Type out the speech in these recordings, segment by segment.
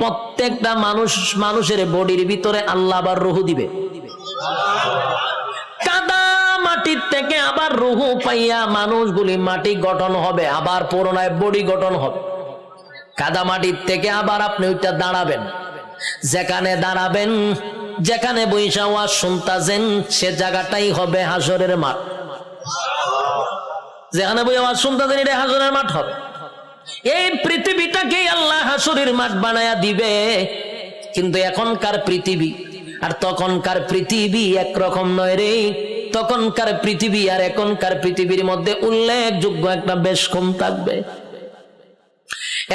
প্রত্যেকটা মানুষের বডির ভিতরে আল্লাহ আবার রূহ দিবে। কাদা মাটির থেকে আবার রূহ পাইয়া মানুষগুলি মাটি গঠন হবে, আবার পুনরায় বডি গঠন হবে। কাদা মাটির থেকে আবার আপনি ওইটা দাঁড়াবেন, যেখানে দাঁড়াবেন, যেখানে বৈশা ওয়াজ শুনতাছেন সে জায়গাটাই হবে হাসরের মাঠ। যেখানে বই আওয়াজ শুনতাছেন এটা হাসরের মাঠ হবে। এই পৃথিবীটাকে আল্লাহ হাসরের মাঠ বানায়া দিবে। কিন্তু এখনকার পৃথিবী আর তখনকার পৃথিবী একরকম নয় রে। তখনকার পৃথিবী আর এখনকার পৃথিবীর মধ্যে উল্লেখযোগ্য একটা বেশ কম থাকবে।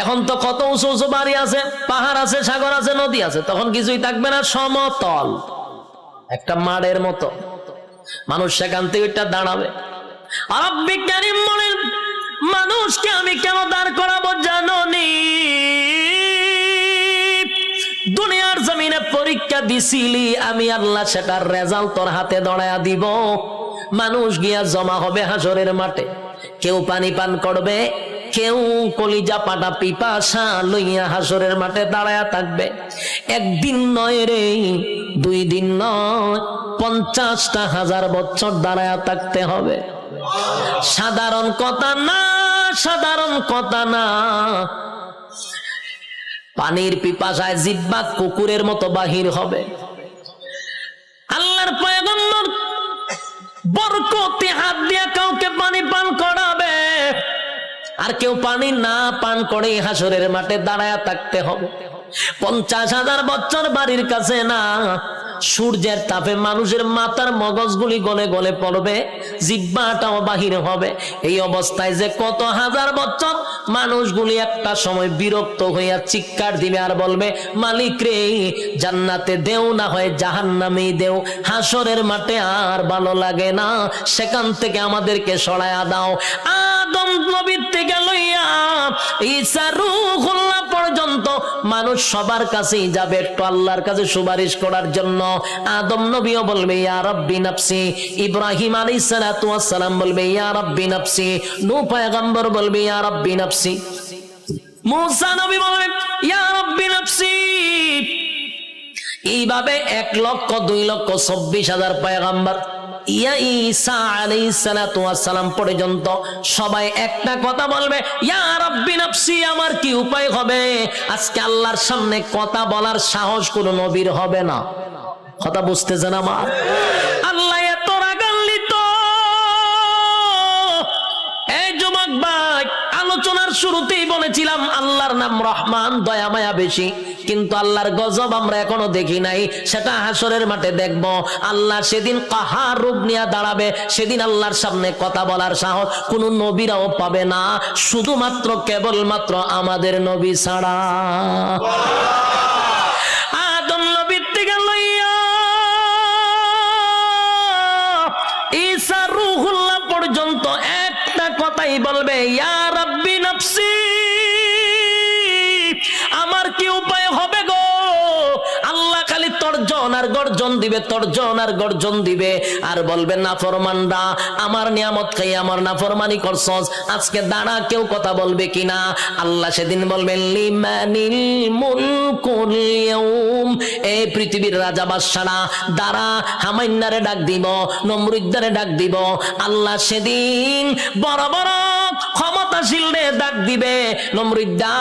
এখন তো কত উঁচু উঁচু বাড়ি আছে, পাহাড় আছে, সাগর আছে, নদী আছে, তখন কিছুই থাকবে না, সমতল একটা মাঠের মতো। মানুষ সেখান থেকে এটা দাঁড়াবে। আর বিজ্ঞানী বলেন মানুষকে আমি কেন দাঁড় করাবো জানোনি? দুনিয়ার জমিনে পরীক্ষা দিছিলি, আমি আল্লাহ সেটার রেজাল্ট তোর হাতে ধরায়া দিব। মানুষ গিয়া জমা হবে হাসরের মাঠে। কেউ পানি পান করবে, কেউ কলিজা পাটা পিপাসা লইয়া হাসরের মাঠে দাঁড়ায়া থাকবে। একদিন নয় রে, 2 দিন নয়, 50,000 বছর দাঁড়ায়া থাকতে হবে। সাধারণ কথা না, সাধারণ কথা না। পানির পিপাসায় জিহ্বা কুকুরের মতো বাহির হবে। আল্লাহর পয়গম্বর বরকতে হাত দিয়া কাউকে পানি পান করাবে, আর কেউ পানি না পান করে হাসরের মাঠে দাঁড়ায়া থাকতে হবে। 50,000 বছর বাড়ির কাছে না। সূর্যের তাপে মানুষের মাথার মগজগুলি গলে গলে পড়বে, জিহ্বাটাও বাহির হবে। এই অবস্থায় যে কত হাজার বছর মানুষগুলি একটা সময় বিরক্ত হইয়া চিৎকার দিবে আর বলবে, মালিক রে, জান্নাতে দেও না হয় জাহান্নামেই দেও, হাসরের মাঠে আর ভালো লাগে না, সেখান থেকে আমাদেরকে সরায়া দাও। আদম নবীর থেকে লইয়া ঈসা রূহুল্লাহ পর্যন্ত মানুষ সবার কাছেই যাবে একটু আল্লাহর কাছে সুপারিশ করার জন্য। আদম নবীও বলবে ইয়া রাব্বি নাফসি, ইব্রাহিম আলাইহিস সালাতু ওয়াস সালাম বলবে ইয়া রাব্বি নাফসি, নূহ পয়গম্বর বলবে ইয়া রাব্বি নাফসি, মুসা নবী বলবে ইয়া রাব্বি নাফসি। এইভাবে 1,02,24,000 পয়গম্বর ইয়া ঈসা আলাইহিস সালাতু ওয়াস সালাম পর্যন্ত সবাই একটা কথা বলবে, ইয়া রাব্বি নাফসি। আমার কি উপায় হবে? আজকে আল্লাহর সামনে কথা বলার সাহস কোনো নবীর হবে না। কথা বুঝতেছেন আমার? আল্লাহ এত রাগান্বিত। এই যুবক ভাই, আলোচনার শুরুতেই বলেছিলাম আল্লাহর নাম রহমান, দয়া মায়া বেশি, কিন্তু আল্লাহর গজব আমরা এখনো দেখি নাই। সেটা হাসরের মাঠে দেখব। আল্লাহ সেদিন কাহার রূপ নিয়ে দাঁড়াবে। সেদিন আল্লাহর সামনে কথা বলার সাহস কোন নবীরাও পাবে না, শুধুমাত্র কেবলমাত্র আমাদের নবী ছাড়া। আদম নবীর থেকে লইয়া ঈসা রূহুল্লাহ পর্যন্ত একটা কথাই বলবে, ইয়া রাব্বি নাফসি। আমার কি উপায় হবে গো? আল্লাহ খালি তর্জন আর গর্জন দিবে, তর্জন আর গর্জন দিবে, আর বলবে নাফরমানরা আমার নিয়ামত খাই আমার নাফরমানি করছস, আজকে দাঁড়া, কেউ কথা বলবে কিনা? আল্লাহ সেদিন বলবেন লিমানিল মুলকুল ইয়াউম, এই পৃথিবীর রাজা বাদশারা দাঁড়া, হামাইন্নারে ডাক দিব, নমরুদ্দারে ডাক দিব। আল্লাহ সেদিন বড় বড় ক্ষমতাশীলরে ডাক দিবে, নমরুদ্দা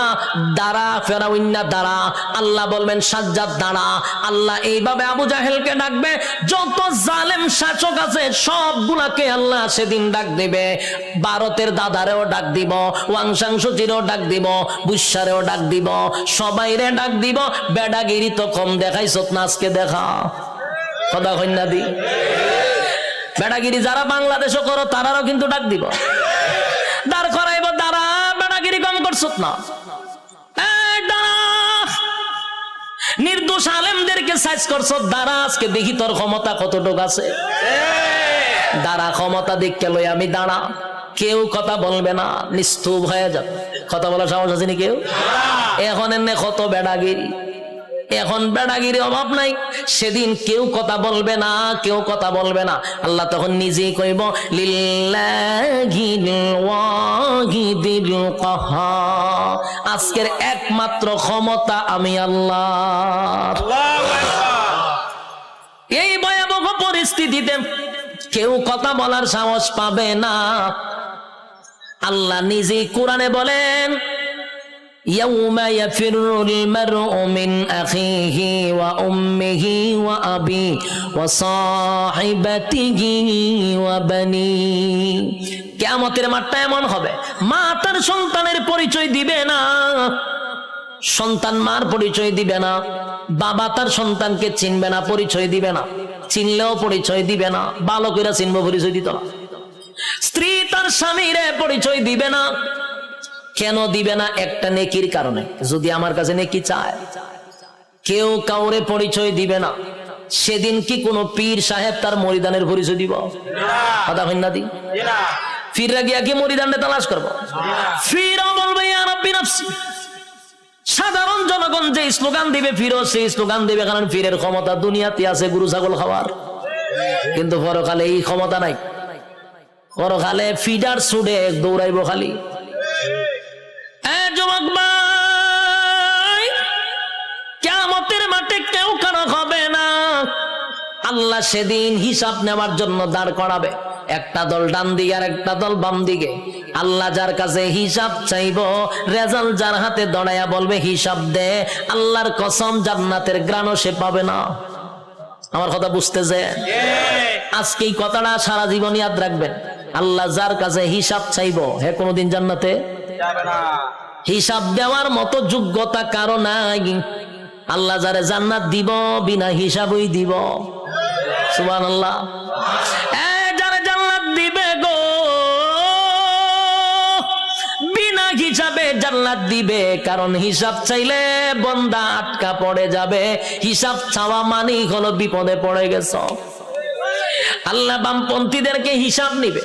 দাঁড়া, ফেরাউন্না দাঁড়া। আল্লাহ বলবেন সাজ্জাদ দাঁড়া। আল্লাহ এইভাবে আবু জাহেলকে ডাকবে, যত জালেম শাসক আছে সবগুলাকে আল্লাহ সেদিন ডাক দিবে। ভারতের দাদারেও ডাক দিব, ওয়াংশাং সুচিরেও ডাক দিব, বুসারেও ডাক দিব, সবাইরে ডাক দিব। বেডাগিরি তো কম দেখাইছ না, আজকে দেখা। কথা কন্যা দি, বেডাগিরি যারা বাংলাদেশও করো তারাও কিন্তু ডাক দিব, দাঁড় করাইব, দাঁড়া, বেডাগিরি কম করছ না। নির্দোষ আলেমদেরকে সাইজ করছ, দাঁড়া, আজকে দেখি তোর ক্ষমতা কতটুকু আছে। দাঁড়া, ক্ষমতা দেখকে লই আমি দাঁড়া। কেউ কথা বলবে না, নিস্তুপ হয়ে যাবে। কথা বলার সাহস আছে নি কেউ? এখন এনে কত বেড়াগিরি। এখন বেড়াগিরি অভাব নাই, সেদিন কেউ কথা বলবে না, কেউ কথা বলবে না। আল্লাহ তখন নিজেই কইব লিল্লাহিল ওয়াহিদিল কাহার, আজকের একমাত্র ক্ষমতা আমি আল্লাহ। এই ভয়াবহ পরিস্থিতিতে কেউ কথা বলার সাহস পাবে না। আল্লাহ নিজেই কোরআনে বলেন ইয়াউমা ইয়াফিরুল মারউ মিন আখিহি ওয়া উম্মিহি ওয়া আবি ওয়া সাহিবাতিহি ওয়া বানি। কিয়ামতের মাঠটা এমন হবে, মা তার সন্তানের পরিচয় দিবে না, সন্তান মার পরিচয় দিবে না, বাবা তার সন্তানকে চিনবে না, পরিচয় দিবে না, চিনলেও পরিচয় দিবে না, ভালো করে চিনবো পরিচয় দিত না। স্ত্রী তার স্বামীরে পরিচয় দিবে না। কেন দিবে না? একটা নেকির কারণে। যদি আমার কাছে নেকি চায়, কেউ কাউরে পরিচয় দিবে না। সেদিন কি কোনো পীর সাহেব তার মরিদানের পরিচয় দিব? কথা হয় না? দি ফিররা গিয়া কি মরিদানটা তালাশ করবো? ফিরও বলবে ইয়া রাব্বি নাফসি। সাধারণ জনগণ যে স্লোগান দিবে, ফিরও সেই স্লোগান দিবে, কারণ ফিরের ক্ষমতা দুনিয়াতে আছে গরু ছাগল খাওয়ার, কিন্তু পরকালে এই ক্ষমতা নাই। পরকালে ফিডার ছুড়ে দৌড়াইবো খালি। যুবক ভাই, কিয়ামতের মাঠে কেউ কারো হবে না। আল্লাহ সেদিন হিসাব নেওয়ার জন্য দাঁড় করাবে, একটা দল ডান দিকে আর একটা দল বাম দিকে। আল্লাহ যার কাছে হিসাব চাইবো, রেজাল্ট যার হাতে দড়াইয়া বলবে হিসাব দে, আল্লাহর কসম জান্নাতের গ্রাণও সে পাবে না। আমার কথা বুঝতেছে? আজকে এই কথাটা সারা জীবন ইয়াদ রাখবেন। আল্লাহ যার কাছে হিসাব চাইবো, হে কোনোদিন জান্নাতে যাবে না। হিসাব দেওয়ার মতো যোগ্যতা কারো নাই। আল্লাহ যারে জান্নাত দিব বিনা হিসাবই দিব। সুবহানাল্লাহ। যারে জান্নাত দিবে গো বিনা হিসাবে জান্নাত দিবে, কারণ হিসাব চাইলে বান্দা আটকা পড়ে যাবে। হিসাব চাওয়া মানেই হলো বিপদে পড়ে গেছ। আল্লাহ বামপন্থীদেরকে হিসাব নিবে।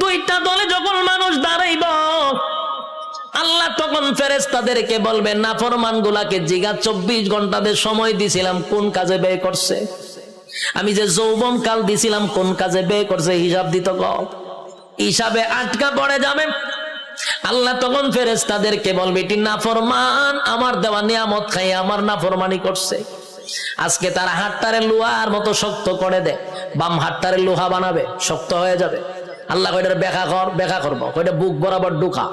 দুইটা দলে যখন মানুষ দাঁড়াইব, আল্লাহ তখন ফেরেশতাদেরকে বলবেন নাফরমান গুলাকে জিগা 24 ঘন্টাদের সময় দিছিলাম কোন কাজে ব্যয় করছে, আমি যে যৌবন কাল দিছিলাম কোন কাজে ব্যয় করছে, হিসাব দিত। হিসাবে আটকা পড়ে যাবে। আল্লাহ তখন ফেরেশতাদেরকে বলবে এটি নাফরমান, আমার দেওয়া নিয়ামত খাই আমার নাফরমানি করছে। আজকে তার হাতটারে লোহার মতো শক্ত করে দে, বাম হাতটারে লোহা বানাবে, শক্ত হয়ে যাবে। আল্লাহ কয়টার ব্যাখ্যা করবো, কয়টা বুক বরাবর ঢুকা,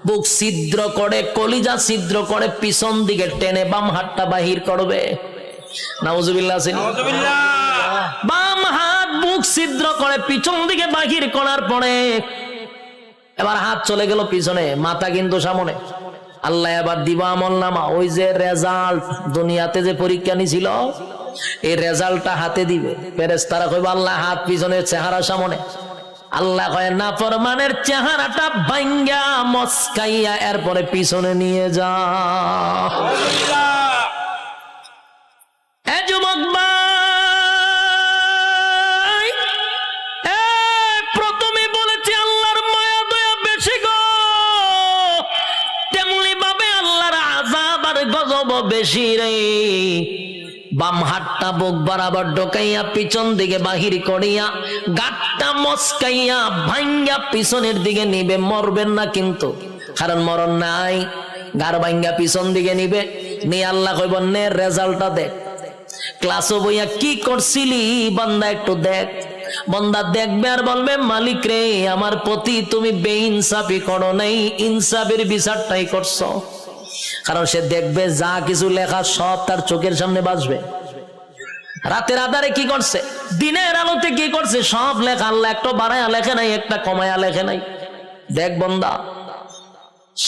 বুক ছিদ্র করে, কলিজা ছিদ্র করে, পিছন দিকে টেনে বাম হাতটা বাহির করবে। নাউজুবিল্লাহ। বাম হাত বুক ছিদ্র করে পিছন দিকে বাহির করার পরে এবার হাত চলে গেল পিছনে, মাথা কিন্তু সামনে। আল্লাহ এবার দিবা আমল নামা, ওই যে রেজাল্ট দুনিয়াতে যে পরীক্ষা নিছিল এই রেজাল্টটা হাতে দিবে। ফেরেশতারা কইবে আল্লাহ হাত পিছনে, চেহারা সামনে। আল্লাহ কয় নাফরমানের চেহারাটা ভাঙ্গা মস্কাইয়া এরপরে পিছনে নিয়ে যা। যুবক ভাই, প্রথমে বলেছি আল্লাহর মায়া দয়া বেশি গো, তেমনি ভাবে আল্লাহর আযাব আর গজব বেশি রে। বাম হাতটা বুক বরাবর ঢোকাইয়া পিছন দিকে বাহির করিয়া গাঁটটা মস্কাইয়া ভাঙ্গা পিছনের দিকে নিবে। মরবেন না কিন্তু, কারণ মরণ নাই। গার ভাঙ্গা পিছন দিকে নিবে, নিয়ে আল্লাহ কইব নে রেজাল্টটা দেখ, ক্লাসও বইয়া কি করছিলি বান্দা একটু দেখ। বান্দা দেখবে আর বলবে মালিক রে আমার প্রতি তুমি বেইনসাফি করো নাই, ইনসাফের বিচারটাই করছো। কারণ সে দেখবে যা কিছু লেখা সব তার চোখের সামনে বাজবে। রাতের আধারে কি করছে, দিনের আলোতে কি করছে, সব লেখা। আল্লাহ একটা বাড়ায়া লেখে নাই, একটা কমায়া লেখে নাই। দেখ বান্দা,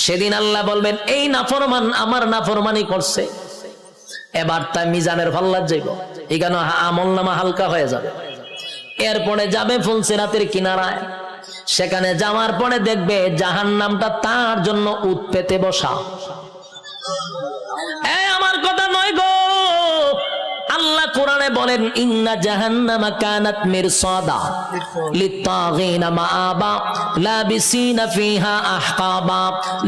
সেদিন আল্লাহ বলবেন এই নাফরমান আমার নাফরমানি করছে, এবার তাই মিজানের পাল্লায় যাইব, এখানে আমল নামা হালকা হয়ে যাবে। এরপরে যাবে ফুলসিরাতের কিনারায়, সেখানে যাওয়ার পরে দেখবে জাহান্নামটা তার জন্য উৎ পেতে বসা। আমার কথা নয় গো, আল্লাহ কোরআনে বলেন ইন্না জাহান্নামা কানাত মিরসাদা লিত্তাগিনা মাআবা লাবিসিনা ফিহা আহকাবা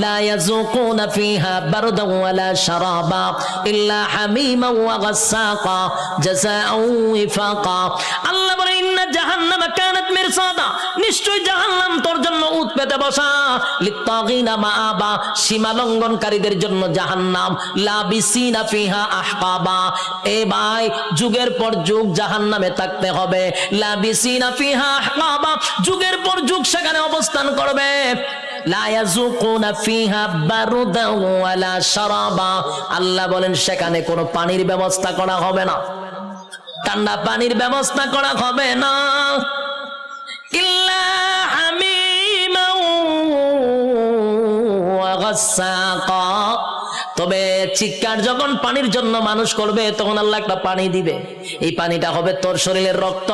লা ইয়াযুকুনা ফিহা বারদান ওয়ালা শারাবা ইল্লা হামিমা ওয়া গাসসাকা জাযাআও ওয়াফাকা। আল্লাহ বলেন ইন্না জাহান্নামা কানাত মিরসাদা, নিশ্চয় জাহান্নাম তোর জন্য উত পেতে বসা, লিত্তাগিনা মাআবা, সীমা লঙ্ঘনকারীদের জন্য জাহান্নাম, লাবিসিনা ফিহা আহকাবা, এ ভাই যুগের পর যুগ জাহান্নামে থাকতে হবে, লাবিসিনা ফিহা আহকাবা, যুগের পর যুগ সেখানে অবস্থান করবে, লা ইয়াযুকুনা ফিহা বারদান ওয়ালা শারাবা, আল্লাহ বলেন সেখানে কোনো পানির ব্যবস্থা করা হবে না, ঠান্ডা পানির ব্যবস্থা করা হবে না, ইল্লা হামিমা ওয়া গাসসাকা, তবে চিৎকার যখন পানির জন্য মানুষ করবে তখন আল্লাহ একটা পানি দিবে, এই পানিটা হবে তোর শরীরের রক্ত,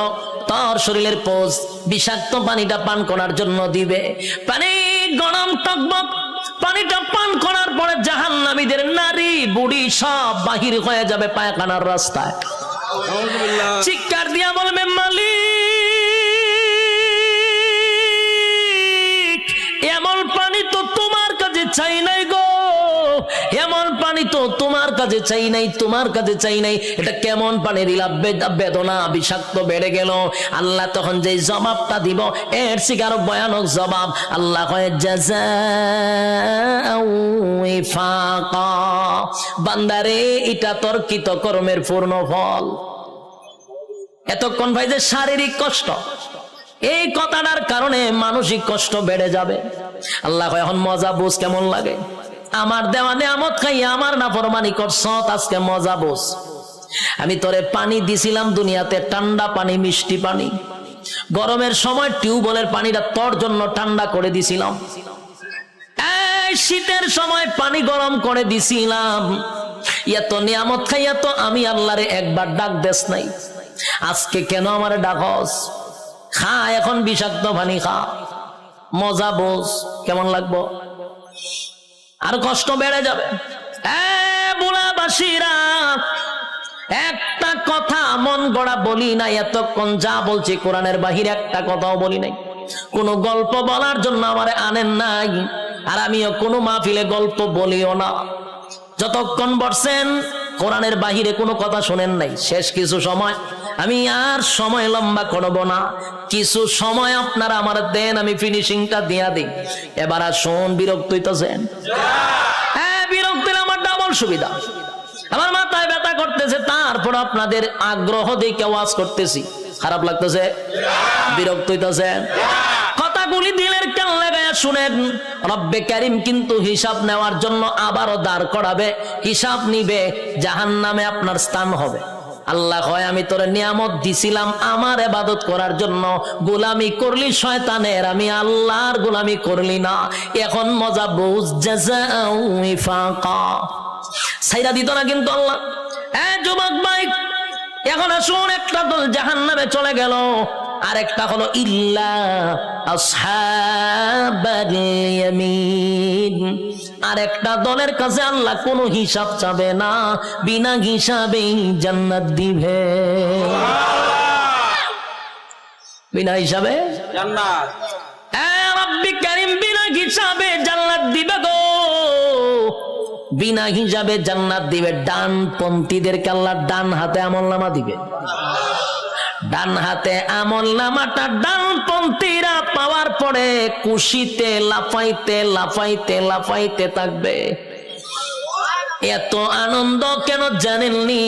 তোর শরীরের পোষ, বিষাক্ত পানিটা পান করার জন্য দিবে, পানি গরম টকবক, পানিটা পান করার পরে জাহান্নামীদের নারী বুড়ি সব বাহির হয়ে যাবে পায়খানার রাস্তায়, চিৎকার দিয়া বলবে মালিক এমন পানি তো তোমার কাছে চাই নাই গো, এমন পানি তো তোমার কাছে চাই নাই, তোমার কাছে চাই নাই, এটা কেমন পানি দিলা, বেদনা বিষাক্ত বেড়ে গেল। আল্লাহ তখন যে জবাবটা দিব এর থেকে আরো ভয়ানক জবাব, আল্লাহ কয় জাযাআও ওয়াফাকা, বান্দারে এটা তোর কৃতকর্মের পূর্ণ ফল। এতক্ষণ ভাই যে শারীরিক কষ্ট, এই কথাটার কারণে মানসিক কষ্ট বেড়ে যাবে। আল্লাহ কয় এখন মজা বুঝ কেমন লাগে, আমার দেওয়া নিয়ামত খাইয়া আমার নাফরমানি করছ, আজকে মজা বোঝ। আমি তোরে পানি দিছিলাম দুনিয়াতে, ঠান্ডা পানি, মিষ্টি পানি, গরমের সময় টিউবওয়েলের পানিটা তোর জন্য ঠান্ডা করে দিছিলাম, এই শীতের সময় পানি গরম করে দিছিলাম, এত নিয়ামত খাইয়া তো আমি আল্লাহরে একবার ডাক দেস নাই, আজকে কেন আমারে ডাকস? খা এখন বিষাক্ত পানি খা, মজা বোঝ কেমন লাগবো, আর কষ্ট বেড়ে যাবে। বুড়াবাসীরা একটা কথা মন গড়া বলি নাই, এতক্ষণ যা বলছি কোরআনের বাহিরে একটা কথাও বলি নাই, কোন গল্প বলার জন্য আমারে আনেন নাই, আর আমিও কোনো মাহফিলে গল্প বলিও না, যতক্ষণ বসছেন কোরআনের বাহিরে কোনো কথা শোনেন নাই। শেষ কিছু সময়, আমি আর সময় লম্বা করব না, কিছু সময় আপনারা আমার দেন, আমি ফিনিশিংটা দিয়া দিই। এবার আর শোন, বিরক্ত হইতেছেন? হ্যাঁ, বিরক্ত হলে আমার ডাবল সুবিধা, আমার মাথায় ব্যথা করতেছে, তারপর আপনাদের আগ্রহ দেখে ওয়াজ করতেছি, খারাপ লাগতেছে? বিরক্ত হইতেছেন? কথাগুলি দিলের কান লাগায়া শুনেন, রব্বে কারীম কিন্তু হিসাব নেওয়ার জন্য আবারও দাঁড় করাবে, হিসাব নিবে, জাহান্নামে আপনার স্থান হবে। আল্লাহ কয় আমি তোরে নিয়ামত দিছিলাম আমার ইবাদত করার জন্য, গোলামি করলি শয়তানের, আমি আল্লাহর গোলামি করলি না, এখন মজা বুঝ, জাযাআও ওয়াফাকা, ছাইরা দিত না কিন্তু আল্লাহ। যুবক ভাই, এখন আসুন, একটা দল জাহান্নামে চলে গেল, আরেকটা হলো ইল্লা আসহাবাল ইয়ামিন, আরেকটা দলের কাছে আল্লাহ কোনো হিসাব চাবে না, বিনা হিসাবেই জান্নাত দিবে, বিনা হিসাবে জান্নাত। রব্বি কারীম বিনা হিসাবে জান্নাত দিবে গো, বিনা হিসাবে জান্নাত দিবে। ডানপন্থীদেরকে আল্লাহ ডান হাতে আমলনামা দিবে, ডান হাতে আমলনামাটা ডানপন্থীরা পাওয়ার পরে খুশিতে লাফাইতে লাফাইতে লাফাইতে থাকবে। এত আনন্দ কেন জানেননি?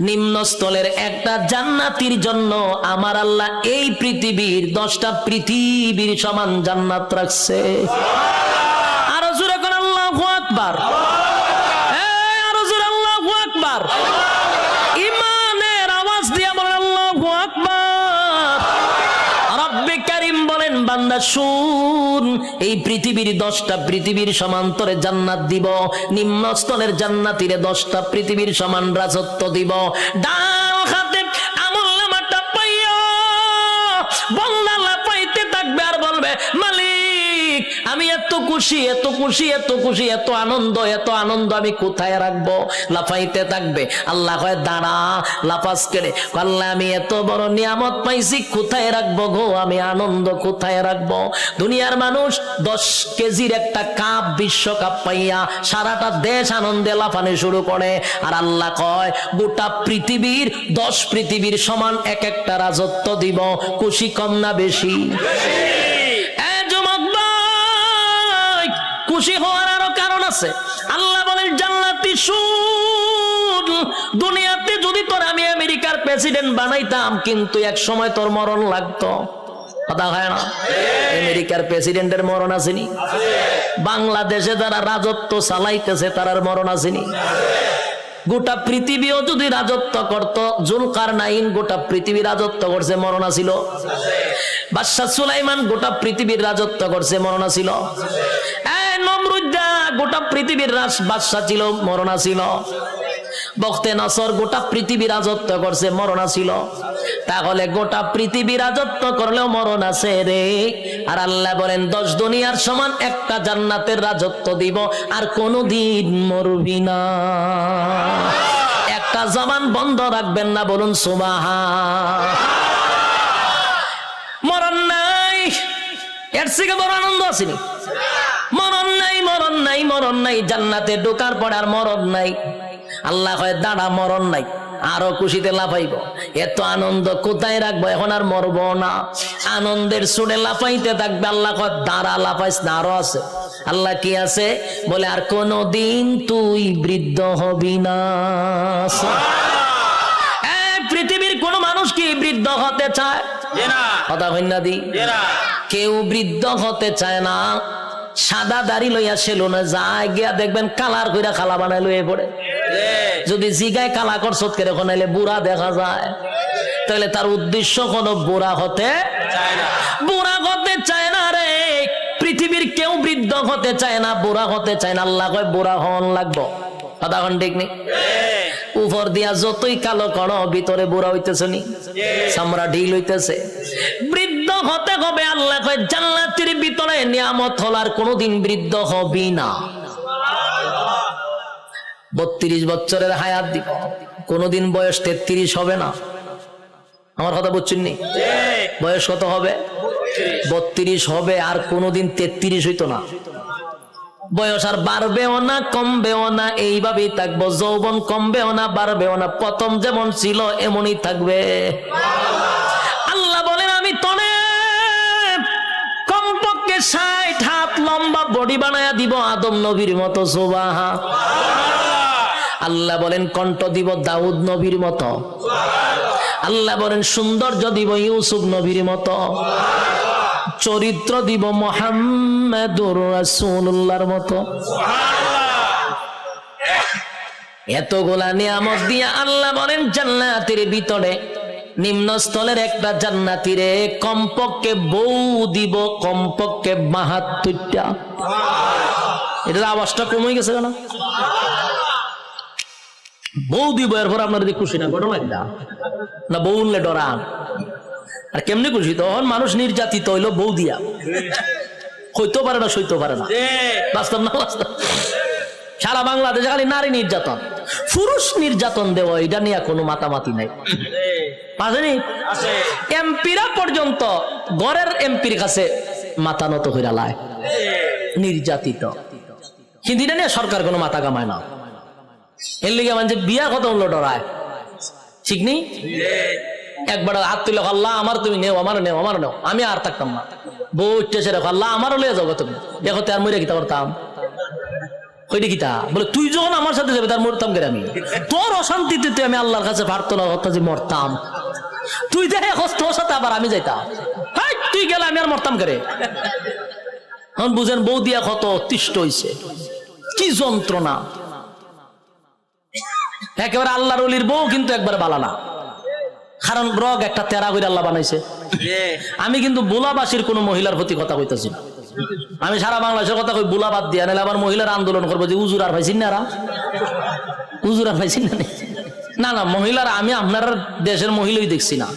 নিম্নস্থলের একটা জান্নাতির জন্য আমার আল্লাহ এই পৃথিবীর 10টা পৃথিবীর সমান জান্নাত রাখছে। আরো জোরে করে আল্লাহু আকবার, আরো জোরে আল্লাহু আকবার, ইমানের আওয়াজ দিয়ে বলেন আল্লাহু আকবার। রব্বে কারীম বলেন বান্দা শুন, এই পৃথিবীর 10টা পৃথিবীর সমান্তরে জান্নাত দিব, নিম্নস্থলের জান্নাতীরে 10টা পৃথিবীর সমান রাজত্ব দিব। ডান হাতে আমলনামাটা পাইয়া বান্দা লাফাইতে থাকবে আর বলবে মালিক আমি এত খুশি, এত খুশি, এত খুশি, এত আনন্দ, এত আনন্দ আমি কোথায় রাখবো? লাফাইতে থাকবে। আল্লাহ কয় দাঁড়া, লাফাস করে। আল্লাহ আমি এত বড় নিয়ামত পাইছি, কোথায় রাখবো গো? আমি আনন্দ কোথায় রাখবো? দুনিয়ার মানুষ 10 কেজির একটা কাপ, বিশ্বকাপ পাইয়া সারাটা দেশ আনন্দে লাফানো শুরু করে। আর আল্লাহ কয় গোটা পৃথিবীর 10 পৃথিবীর সমান এক একটা রাজত্ব দিব। খুশি কম না বেশি? খুশি হওয়ার আরো কারণ আছে। আল্লাহ বলেন জান্নাতি সুদ, দুনিয়াতে যদি তোর আমি আমেরিকার প্রেসিডেন্ট বানাইতাম, কিন্তু এক সময় তোর মরণ লাগতো। কথা হয় না? আমেরিকার প্রেসিডেন্টের মরণ আসেনি? বাংলাদেশে যারা রাজত্ব চালাইতেছে তারার মরণ আসেনি? গোটা পৃথিবীও যদি রাজত্ব করত, জুলকারনাইন গোটা পৃথিবী রাজত্ব করছে, মরণ ছিল? বাদশা সুলাইমান গোটা পৃথিবীর রাজত্ব করছে, মরণ ছিল? নমরুদ্দা গোটা পৃথিবীর বাদশা ছিল, মরণ ছিল? বখতে নসর গোটা পৃথিবী রাজত্ব করছে, মরণ ছিল? তাহলে গোটা পৃথিবী রাজত্ব করলেও মরণ আছে রে। আর আল্লাহ বলেন 10 দুনিয়ার সমান একটা জান্নাতের রাজত্ব দিব, আর কোনদিন মরবি না। একটা জবান বন্ধ রাখবেন না, বলুন সুবহান। মরণ নাই, এর থেকে বড় আনন্দ আসেনি? মরণ নাই, মরণ নাই, মরণ নাই। জান্নাতে ঢোকার পর আর মরণ নাই। আল্লাহ কয় দাঁড়া, মরণ নাই, আরো খুশিতে লাফাইব। এত আনন্দ কোথায় রাখবো? এখন আর মরবো না, আনন্দের সুরে লাফাইতে থাকবে। আল্লাহ কয় দাঁড়া, লাফাইস না, আরো আছে। আল্লাহ কি আছে? বলে আর কোনদিন তুই বৃদ্ধ হবি না। পৃথিবীর কোন মানুষ কি বৃদ্ধ হতে চায়? কথা হইনা দি, কেউ বৃদ্ধ হতে চায় না। সাদা দাড়ি লইয়া সেলুনে যায়, গিয়া দেখবেন কালার কইরা খালা বানাই লইয়ে পড়ে। যদি জিগায় কালা করছ করে কোনাইলে বুড়া দেখা যায়, তাহলে তার উদ্দেশ্য কোনো বুড়া হতে চায় না। বুড়া হতে চায় না রে। পৃথিবীর কেউ বৃদ্ধ হতে চায় না, বুড়া হতে চায় না। আল্লাহ কয় বুড়া হন লাগবো। কথা কোন ঠিক নেই? উপর দিয়া যতই কালো করো, ভিতরে বুড়া হইতেছে নি, চামড়া ঢিল হইতেছে। বৃদ্ধ হতে হবে। আল্লাহ কয় জান্নাতের ভিতরে নিয়ামত হল, আর কোনদিন বৃদ্ধ হবি না। 32 বছরের হায়াত দিব, কোনদিন বয়স 33 হবে না। আমার কথা বুঝছেন নি? বয়স কত হবে? 32 হবে, আর কোনদিন 33 হইতো না। বয়স আর বাড়বেও না, কমবেও না, এইভাবেই থাকবো। যৌবন কমবেও না, বাড়বেও না, প্রথম যেমন ছিল এমনই থাকবে। আল্লাহ বলেন আমি তনে কমপক্ষে 60 হাত লম্বা বডি বানায়া দিব, আদম নবীর মতো। সুবহান। আল্লাহ বলেন কণ্ঠ দিব দাউদ নবীর মতো। আল্লাহ বলেন সৌন্দর্য দিব ইউসুফ নবীর মতো। চরিত্র দিব মুহাম্মাদুর রাসূলুল্লাহর মতো। এতগুলা নিয়ামত দিয়া আল্লাহ বলেন জান্নাতের ভিতরে নিম্নস্থলের একটা জান্নাতীরে কমপক্ষে বউ দিব, কমপক্ষে 72টা। এটার আওয়াজটা কমে গেছে কেন? বউ দিব, এরপর আপনার যদি খুশি না ঘটনা না, বউ উনলে ডরান। আর কেমনি খুশি? তখন মানুষ নির্যাতিত হইলো বউ দিয়া, হইতে পারে না, সইতে পারে না। বাস্তব না বাস্তব? সারা বাংলাদেশে খালি নারী নির্যাতন, পুরুষ নির্যাতন দেওয়া, এটা নিয়ে কোনো মাতামাতি নাই। এমপিরা পর্যন্ত ঘরের এমপির কাছে মাথা নত হইরা লায়, নির্যাতিত। কিন্তু এটা নিয়ে সরকার কোনো মাথা কামায় না। এর লিগে মানে বিয়া কত হলো ডরায়, ঠিক নেই? একবার হাত তুলে আল্লাহ আমার তুমি নেও, আমার নেও, আমার নেও, আমি আর থাকতাম না। বউ উঠতেছে রেখো, আল্লাহ আমারও লয়ে যাবো তুমি, দেখো তো আর মরে গিতা করতাম। ওইটা কিতা বলে তুই যখন আমার সাথে যাবে তার মরতাম কে আমি? তোর অশান্তিতে তুই আমি আল্লাহর কাছে প্রার্থনা করতাম যে মরতাম, তুই দেখে তোর সাথে আবার আমি যাইতাম। তুই গেলে আমি আর মরতাম কে? এখন বুঝেন বউ দিয়া কত অতিষ্ঠ হইছে, কি যন্ত্রণা। একেবারে আল্লাহর ওলির বউ কিন্তু একবার বালানা, কারণ রগ একটা তেরা করে আল্লাহ বানাইছে। আমি কিন্তু বুলাবাসীর কোন মহিলার প্রতি কথা কইতেছি না, আমি সারা বাংলাদেশের কথা কই। বুলা বাদ দিয়া নাহলে আবার মহিলার আন্দোলন করবো যে উজুর আর পাইছেন না, উজুর আর পাইছেন না। না মহিলার আমি আপনার দেশের মহিলাই দেখছি না,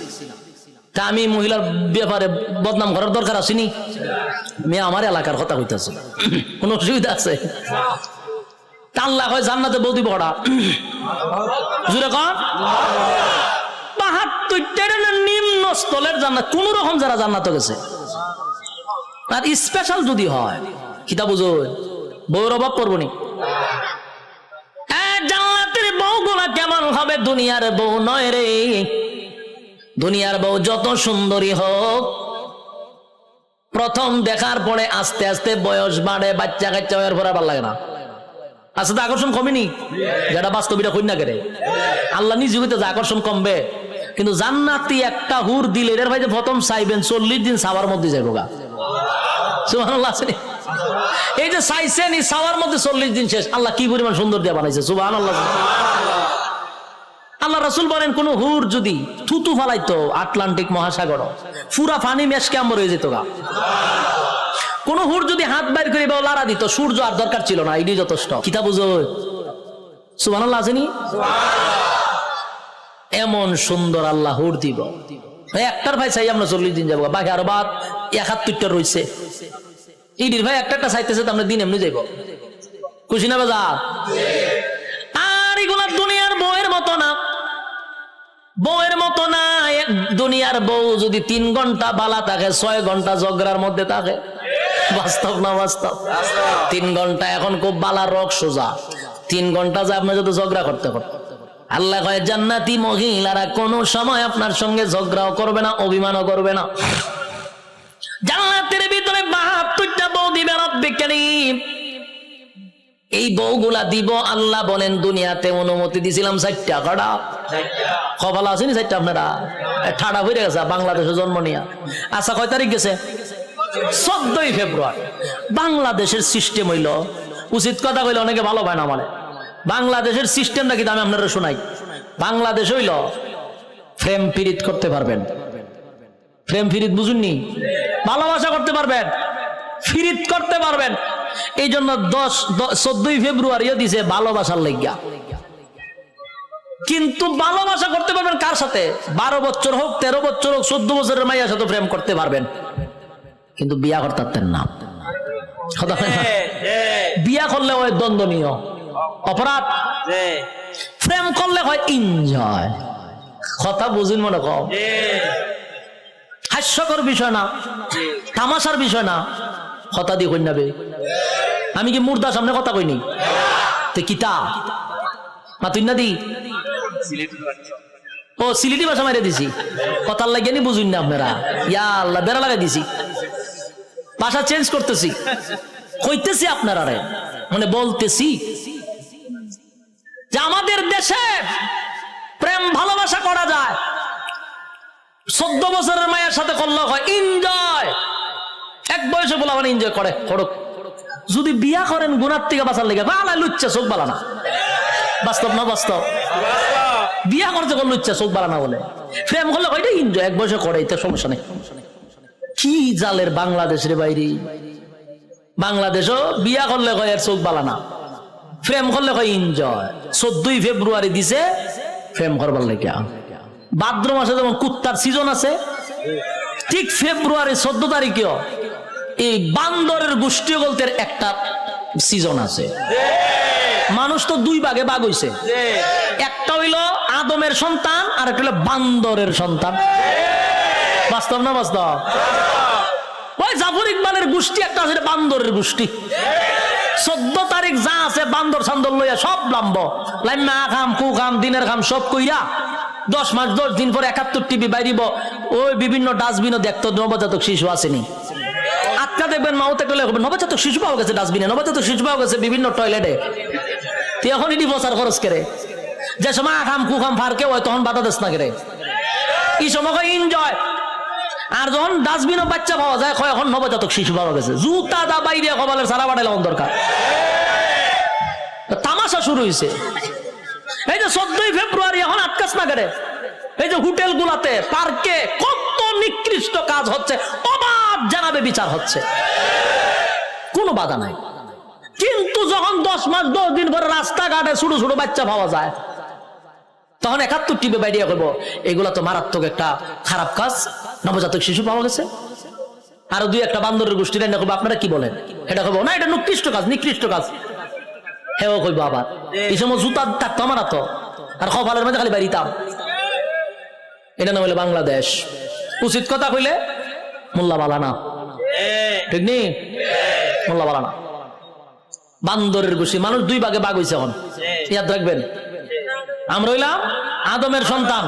তা আমি মহিলার ব্যাপারে বদনাম করার দরকার আসেনি। আমি আমার এলাকার কথা কইতাছি, কোন অসুবিধা আছে? আল্লাহ হয় জান্নাতে বউ দিব ওরা, জুড়ে কন ৭২টা নিম্ন স্থলের জান্নাত, কোন রকম যারা জান্নাতে গেছে। আর স্পেশাল যদি হয় কিতা বুঝো, বউর অভাব করবো নি? জান্নাতের বউগুলা কেমন হবে? দুনিয়ার বউ নয় রে। দুনিয়ার বউ যত সুন্দরী হোক, প্রথম দেখার পরে আস্তে আস্তে বয়স বাড়ে, বাচ্চা কাচ্চা হওয়ার পরে ভালো লাগে না। আচ্ছা, তো আকর্ষণ কমেনি? যেটা বাস্তবিটা কই না কেরে, আল্লাহ নিজে হইতে যে আকর্ষণ কমবে। কিন্তু জান্নাতি একটা হুর দিলে এর ভাই যে প্রথম চাইবেন 40 দিন সাওয়ার মধ্যে যাইব গা। সুবহানাল্লাহ আছে। এই যে চাইছেন এই সাওয়ার মধ্যে 40 দিন শেষ। আল্লাহ কি পরিমাণ সুন্দর দিয়ে বানাইছে, সুবহানাল্লাহ। আল্লাহ রাসূল বলেন কোন হুর যদি থুতু ফালাইতো আটলান্টিক মহাসাগর, পুরা পানি মেশকে আমর হয়ে যেত গা। কোন হুর যদি হাত বাইর করে লাড়া দিত, সূর্য আর দরকার ছিল না, এটাই যথেষ্ট। কিতা বুঝো? সুবহানাল্লাহ আছেনি? এমন সুন্দর আল্লাহ হুর দিব। একটার ভাই চাই আমরা 40 দিন যাবো, বাকি আরো বাদ ৭১টা রয়েছে। ইডির ভাই একটা চাইতেছে, আমরা দিন এমনি যাইব, খুশি না বাজার? আর এগুলা দুনিয়ার বউয়ের মতো না, বউয়ের মতো না। দুনিয়ার বউ যদি 3 ঘন্টা বালা থাকে, 6 ঘন্টা ঝগড়ার মধ্যে থাকে। বাস্তব না বাস্তব? 3 ঘন্টা এখন খুব বালা রক সোজা, 3 ঘন্টা যায় আপনার যদি ঝগড়া করতে করতে। আল্লাহ কয় জান্নাতি মহিলারা কোন সময় আপনার সঙ্গে ঝগড়াও করবে না, অভিমানও করবে না। জান্নাতের ভিতরে ৭২টা বউ দিবে রব্বুল কারীম। এই বউগুলা দিব আল্লাহ বলেন দুনিয়াতে অনুমতি দিছিলাম 4টা। কটা কপাল আসেনি 4টা? আপনারা ঠাডা হয়ে গেছে বাংলাদেশে জন্ম নিয়া। আচ্ছা, কয় তারিখ গেছে? 14ই ফেব্রুয়ারি। বাংলাদেশের সিস্টেম হইল, উচিত কথা কইলে অনেকে ভালো পায় না মানে, বাংলাদেশের সিস্টেমটা কি আমি আপনারা শোনাই। বাংলাদেশ হইল প্রেম পীড়িত করতে পারবেন, প্রেম পীড়িত বুঝুননি? ভালোবাসা করতে পারবেন, ফিরিত করতে পারবেন। এই জন্য 14ই ফেব্রুয়ারিও দিছে ভালোবাসার লাগিয়া। কিন্তু ভালোবাসা করতে পারবেন কার সাথে? 12 বছর হোক, 13 বছর হোক, 14 বছরের মাইয়ার সাথে প্রেম করতে পারবেন, কিন্তু বিয়া করতে পারতেন না। বিয়া করলে হয় দ্বন্দ্বনীয় অপরাধ, প্রেম করলে হয় এনজয়। কথা বুঝুন মনে কম, হাস্যকর বিষয় না, তামাশার বিষয় না। কথা দিয়ে কই নাবে, আমি কি মুর্দার সামনে কথা কইনি? তে কিতা মাতুই না দি? ও সিলেটি ভাষা মাইরে দিছি, কথার লাগিয়ে নি বুঝুন না আপনারা? ইয়া আল্লাহ, বেড়া লাগাই দিছি, ভাষা চেঞ্জ করতেছি, কইতেছি আপনারা মানে বলতেছি যে আমাদের দেশে প্রেম ভালোবাসা করা যায়। 14 বছরের মায়ের সাথে করলে হয় এনজয়। এক বয়সে বলা মানে এনজয় করে করুক। যদি বিয়া করেন গুনার থেকে বাঁচার লেগে বালা লুচ্চা চোখ বালা না। বাস্তব না বাস্তব? বিয়া করতে কোন লুচ্চা চোখ বালা না বলে, প্রেম করলে হয় এনজয়, এক বয়সে করে, এতে সমস্যা নেই। কি জালের বাংলাদেশের বাইরে, বাংলাদেশও বিয়া করলে হয় এর চোখ বালা না, প্রেম করলে হয় এনজয়। 14ই ফেব্রুয়ারি দিছে প্রেম করবার লেগে। ভাদ্র মাসে যেমন কুত্তার সিজন আছে, ঠিক ফেব্রুয়ারি 14 তারিখেও এই বান্দরের গোষ্ঠী গল্পের একটা সিজন আছে। মানুষ তো 2 ভাগে ভাগ হইছে, একটা হইল আদমের সন্তান আর একটা হইল বান্দরের সন্তান। বাস্তব না বাস্তব? ওই জাফর ইকবালের গোষ্ঠী একটা আছে, বান্দরের গোষ্ঠী। 14 তারিখ যা আছে বান্দর সান্দর লইয়া সব লাম্ব লাইমা খাম কু খাম দিনের খাম সব কইরা 10 মাস 10 দিন পরে 71 টিভি বাইরিব। ওই বিভিন্ন ডাস্টবিনও দেখতো নবজাতক শিশু আসেনি। আটকা দেখবেন মাউতে গেলে নবজাতক শিশু পাওয়া গেছে ডাস্টবিনে, নবজাতক শিশু পাওয়া গেছে বিভিন্ন টয়লেটে। তুই এখন এটি বসার খরচ করে, যে সময় খাম কু খাম ফারকে হয় তখন বাধা দেশ না করে, এই সময় এনজয়। আর যখন ডাস্টবিনও বাচ্চা পাওয়া যায় এখন নবজাতক শিশু পাওয়া গেছে, জুতা দা বাইরে কপালের সারা বাড়াইলে দরকার। তামাশা শুরু হয়েছে। এই যে 14ই ফেব্রুয়ারি এখন আটকাস না করে, এই যে হোটেল গুলাতে পার্কে কত নিকৃষ্ট কাজ হচ্ছে, অবাধ জানাবে বিচার হচ্ছে, কোনো বাধা নাই। কিন্তু যখন 10 মাস 10 দিন পরে রাস্তাঘাটে ছোট ছোট বাচ্চা পাওয়া যায়, তখন 71 টিভি বাইরিয়া করবো এগুলা তো মারাত্মক একটা খারাপ কাজ, নবজাতক শিশু পাওয়া গেছে। আর দুই একটা বান্দরের গোষ্ঠী রান্না করবো, আপনারা কি বলেন? এটা করবো না, এটা নিকৃষ্ট কাজ, নিকৃষ্ট কাজ। হেও কইব আবার এই সময় জুতা থাকতো আমার তো, আর কপালের মধ্যে খালি বাড়িতাম। এটা না হলে বাংলাদেশ। উচিত কথা কইলে মোল্লা বালা না, ঠিক নেই? মোল্লা বালা না, বান্দরের গোষ্ঠী। মানুষ দুই ভাগে ভাগ হয়েছে এখন, ইয়াদ রাখবেন। আমরা হইলাম আদমের সন্তান,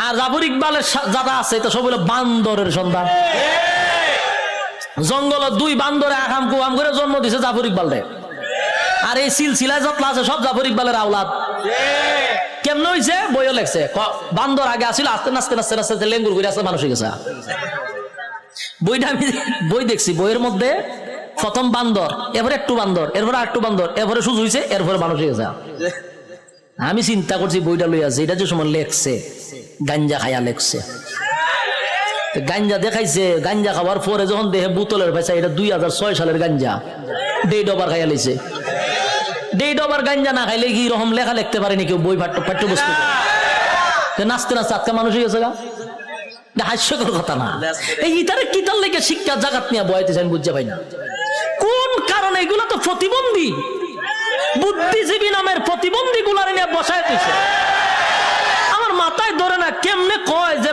আর জাফর ইকবালের যারা আছে এটা সব হইলো বান্দরের সন্তান। জঙ্গল দুই বান্দরে আকাম কুয়াম করে জন্ম দিছে জাফর ইকবাল রে, আর এই সিলসিলায় যত আছে সব জাফর ইকবালের আওলাদ। কেমন হয়েছে? বইও লেখছে, বান্দর আগে আসছিল, আস্তে নাচতে নাচতে নাচতে লেঙ্গুর করে আসতে মানুষ হয়ে গেছে। বইটা আমি বই দেখছি, বইয়ের মধ্যে প্রথম বান্দর, এরপরে একটু বান্দর, এরপরে একটু বান্দর, এরপরে সুজ হয়েছে, এরপরে মানুষ হয়ে গেছে। আমি চিন্তা করছি বইটা লই আছে, এটা যে সময় লেখছে গাঞ্জা খাইয়া লেখছে। গাঞ্জা দেখাইছে, গাঞ্জা খাওয়ার পরে যখন দেখে বোতলের পয়সা, এটা 2006 সালের গাঞ্জা, ডেট ওভার খাইয়া লেছে। ডেট ওভার গাঞ্জা না খাইলে কি রকম লেখা লিখতে পারেনি কেউ বই পাঠ্যপুস্তক? নাচতে নাচতে আজকে মানুষ হয়ে গেছে গা। হাস্যকর কথা না? এই ইতারে কিতার লেগে শিক্ষা জাগাত নিয়ে বয়াইতেছে আমি বুঝতে পাই না কোন কারণে। এগুলো তো প্রতিবন্ধী, বুদ্ধিজীবী নামের প্রতিবন্ধী গুলার নিয়ে বসাইতেছে। আমার মাথায় ধরে না, কেমনে কয় যে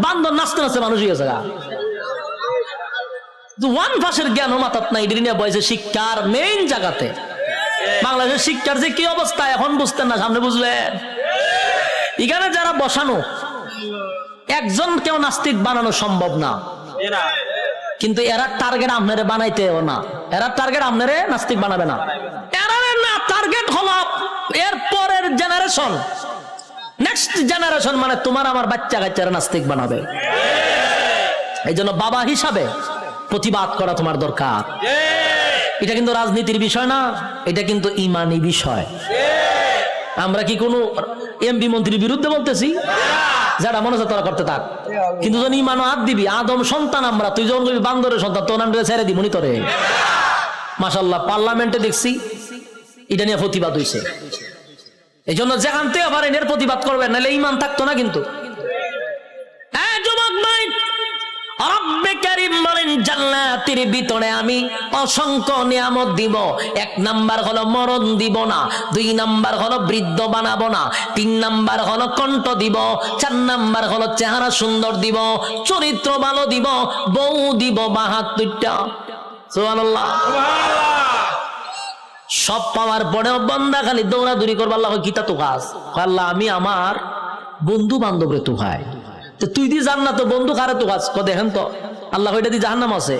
বান্দর নাচতে নাচতে মানুষ হয়ে গেছে গা। ওয়ান ভাষের জ্ঞান মাথাত নাই, এটি নিয়ে বয়সে শিক্ষার মেইন জায়গাতে। বাংলাদেশের শিক্ষার যে কি অবস্থা এখন বুঝতেন না, সামনে বুঝবেন। এখানে যারা বসানো, একজন কেউ নাস্তিক বানানো সম্ভব না, কিন্তু এরা টার্গেট আপনারে বানাইতেও না, এরা টার্গেট আপনারে নাস্তিক বানাবে না। এরা না, টার্গেট হলো এর পরের জেনারেশন, নেক্সট জেনারেশন, মানে তোমার আমার বাচ্চা কাচ্চারা নাস্তিক বানাবে। এই জন্য বাবা হিসাবে প্রতিবাদ করা তোমার দরকার। এটা কিন্তু রাজনীতির বিষয় না, এটা কিন্তু ইমানি বিষয়। আমরা কি কোনো এমপি মন্ত্রীর বিরুদ্ধে বলতেছি? যারা মনে হচ্ছে তোরা করতে থাক, কিন্তু যখন ইমানও হাত দিবি, আদম সন্তান আমরা, তুই যখন বান্দরের সন্তান, তোর নামটা ছেড়ে দিবনি তোরে। মাশাআল্লাহ, পার্লামেন্টে দেখছি এটা নিয়ে প্রতিবাদ হয়েছে। এই জন্য যেখান থেকে পারেন এর প্রতিবাদ করবেন, নাহলে ইমান থাকতো না। কিন্তু যুবক ভাই, রব্বে কারীম বলেন জান্নাতের ভিতরে আমি অসংখ্য নিয়ামত দিব। 1 নাম্বার হলো মরণ দিব না, 2 নাম্বার হলো বৃদ্ধ বানাবো না, 3 নাম্বার হলো কণ্ঠ দিব, 4 নাম্বার হলো চেহারা সুন্দর দিব, চরিত্র ভালো দিব, বউ দিব 72টা। সুবহানাল্লাহ। সব পাওয়ার পরেও বান্দা খালি দৌড়াদৌড়ি করবে, আল্লাহ কিতা তো কাজ, আল্লাহ আমি আমার বন্ধু বান্ধবরে তো ভাই, তুই দি জান্নাত তো বন্ধু কারে তো কাজ দেখেন তো, আল্লাহ ওইটা দি জাহান্নাম আছে।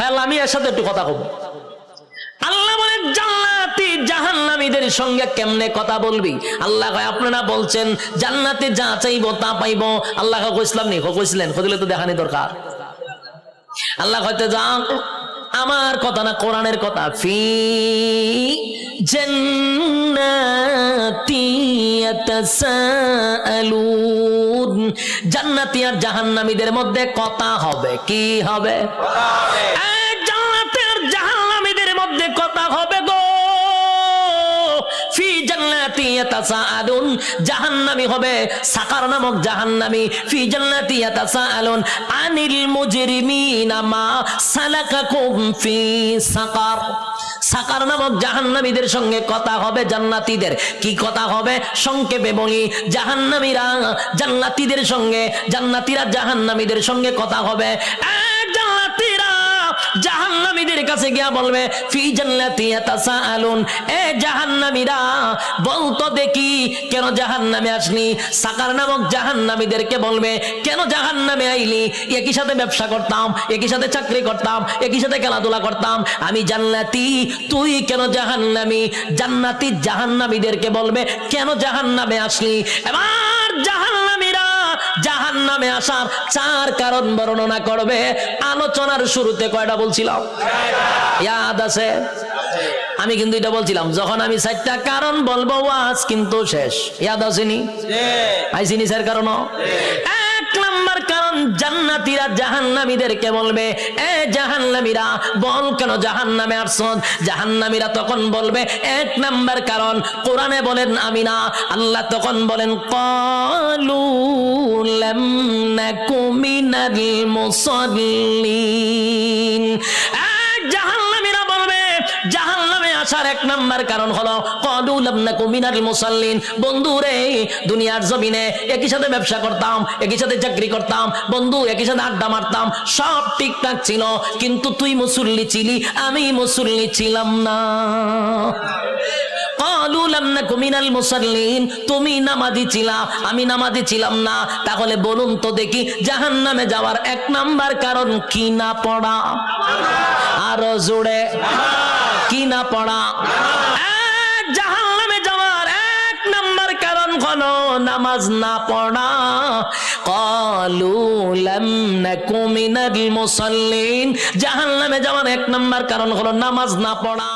আল্লাহ আমি এর সাথে একটু কথা কব। আল্লাহ বলে জান্নাতি জাহান্নামীদের সঙ্গে কেমনে কথা বলবি? আল্লাহ কয় আপনারা বলছেন জান্নাতে যা চাইবো তা পাইবো। আল্লাহ কইছিলাম নি, কইছিলেন, কইলে তো দেখানি দরকার। আল্লাহ কইতে যা, আমার কথা না, কোরআনের কথা। ফি জান্নাতি ইয়াতাসাআলুন, জান্নাতি আর জাহান্নামীদের মধ্যে কথা হবে। কি হবে? জান্নাতি আর জাহান্নামীদের মধ্যে কথা হবে গো। ফি জান্নাতি ইয়াতাসাআলুন, জাহান্নামী হবে সাকার নামক জাহান্নামী। ফি জান্নাতি ইয়াতাসাআলুন আনিল মুজরিমিনা মা সালাকাকুম ফি সাকার, সাকার নামক জাহান্নামীদের সঙ্গে কথা হবে জান্নাতীদের। কি কথা হবে? সংক্ষেপে বলি, জাহান্নামীরা জান্নাতীদের সঙ্গে, জান্নাতীরা জাহান্নামীদের সঙ্গে কথা হবে। জান্নাতীরা জাহান্নামীদের কাছে গিয়া বলবে ফি জান্নাতি ইয়াতাসাআলুন, এ জাহান্নামীরা বলতো দেখি কেন জাহান্নামে আসনি? সাকার নামক জাহান্নামীদেরকে বলবে কেন জাহান্নামে আইলি? একই সাথে ব্যবসা করতাম, একই সাথে চাকরি করতাম, একই সাথে খেলাধুলা করতাম, আমি জান্নাতি, তুই কেন জাহান্নামী? জান্নাতি জাহান্নামীদেরকে বলবে কেন জাহান্নামে আসলি? এবার জাহান্নামীরা জাহান্নামে আসার 4 কারণ বর্ণনা করবে। আলোচনার শুরুতে কয়টা বলছিলাম? ইয়াদ আছে? আমি কিন্তু এটা বলছিলাম, যখন আমি 4টা কারণ বলবো ওয়াজ কিন্তু শেষ। ইয়াদ আসেনি? আইসিনি স্যার? কারণ 1 এক নাম্বার কারণ জান্নাতীরা জাহান্নামীদেরকে বলবে, এ জাহান্নামীরা বল কেন জাহান্নামে আসছ? জাহান্নামীরা তখন বলবে এক নাম্বার কারণ কোরআনে বলেন আমি না, আল্লাহ তখন বলেন ক্বালু লাম নাকু মিনাল মুসাল্লিন। জাহান্নামীরা বলবে জাহান্নামে আসার এক নাম্বার কারণ হলো ক্বালু লাম নাকু মিনাল মুসাল্লিন। বন্ধু রে, দুনিয়ার জমিনে একই সাথে ব্যবসা করতাম, একই সাথে চাকরি করতাম, বন্ধু একই সাথে আড্ডা মারতাম, সব ঠিকঠাক ছিল, কিন্তু তুই মুসল্লি ছিলি, আমি মুসল্লি ছিলাম না। ক্বালু লাম নাকু মিনাল মুসাল্লিন, তুমি নামাজি ছিলা, আমি নামাজি ছিলাম না। তাহলে বলুন তো দেখি জাহান্নামে যাওয়ার এক নাম্বার কারণ কি না পড়া? আরো জোরে, কি না পড়া? জাহান্নামে যাওয়ার এক নাম্বার কারণ হলো নামাজ না পড়া। ক্বালু লাম নাকু মিনাল মুসাল্লিন, জাহান্নামে যাওয়ার এক নাম্বার কারণ হলো নামাজ না পড়া।